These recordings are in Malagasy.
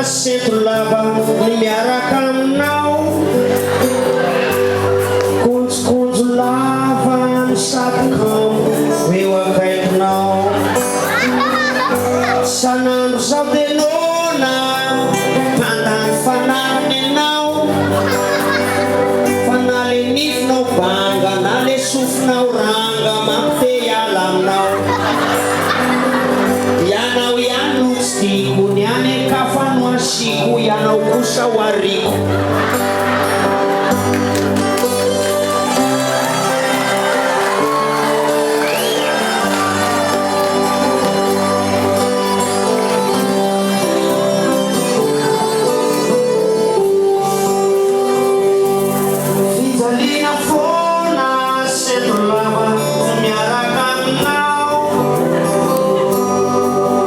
Setro lava ny miaraka aminao, konjokonjo lava ny satrokao eo akaikinao. Sanandro zao dia nona mandany fanariny anao, fa na le nifinao banga na le sofinao ranga mampite hiala aminao. Ianao ihany no tsy tiako, ny any kafa no asiko, ianao kosa ho ariko. Fijaliana foana setro lava miaraka aminao,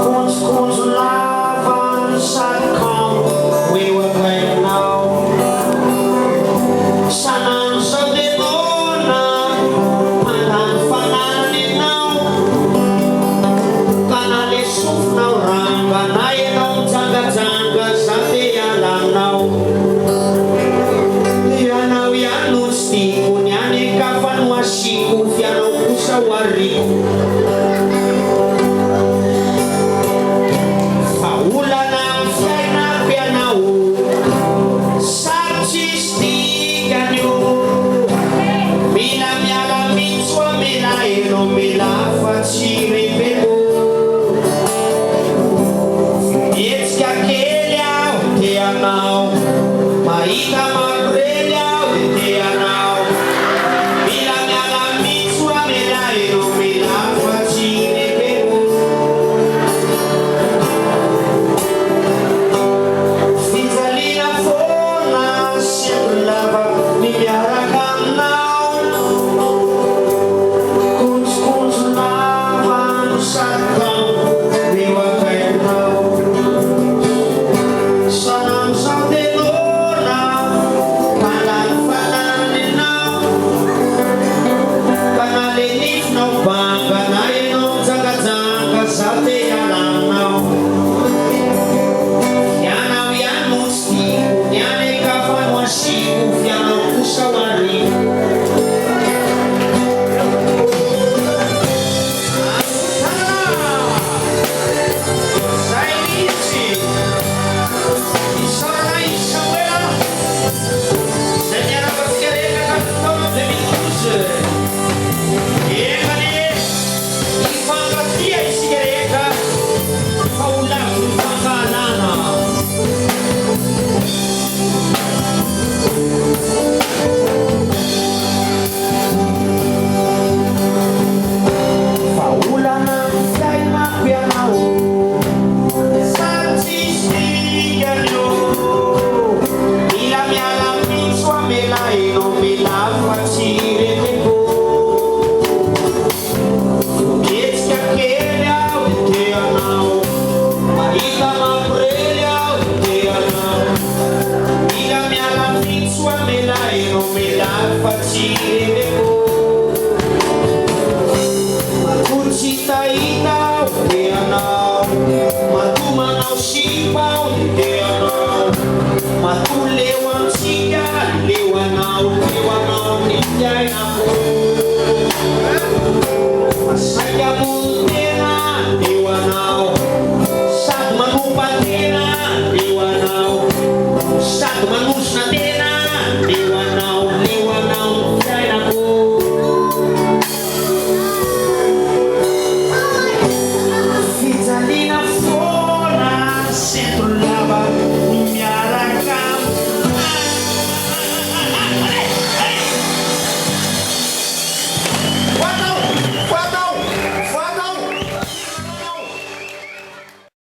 konjokonjo lava ny satrokao eo akaikinao. Sanandro zao dia nona mandany fanariny anao, ka na le sofinao ranga na ianao mijangajanga za dia hiala aminao. Ianao ihany no tsy tiako, ny any kafa no asiko, fianao kosa ho ariko. Fa olana ny fiainako ianao, sarotsy sy dikany io. Mila miala mitso amela enao mela fa tsy repeko. Mietsika kely aho te anao, mahita mampirely aho te anao. Mila miala mitso amela enao mela fa tsy repeko. Fijaliana foana setro lava ny miaraka aminao, konjokonjo lava ny satrokao eo akaikinao. Sanandro zao dia nona mandany fanariny anao, ka na le nifinao banga na ianao mijangajanga za te hiala aminao. Ianao ihany no tsy tiako, ny any kafa no asiko, fianao kosa ho ariko. Zay mihitsy isana Isaoela zay miaraka fikarenaka ny taona 2012. Egale ifankatia isika rehetra fa ho lavo ny fangalanana. Fa olana ny fiainako ianao, sarotsy sy dikany io. Mila miala mitso amela enao mela fa tsy repeko. Mietsika kely aho te anao, mahita mampirely aho te anao. Mila miala mitso amela enao mela fa tsy repeko. Matory tsy tahita aho te anao, matomanao sipa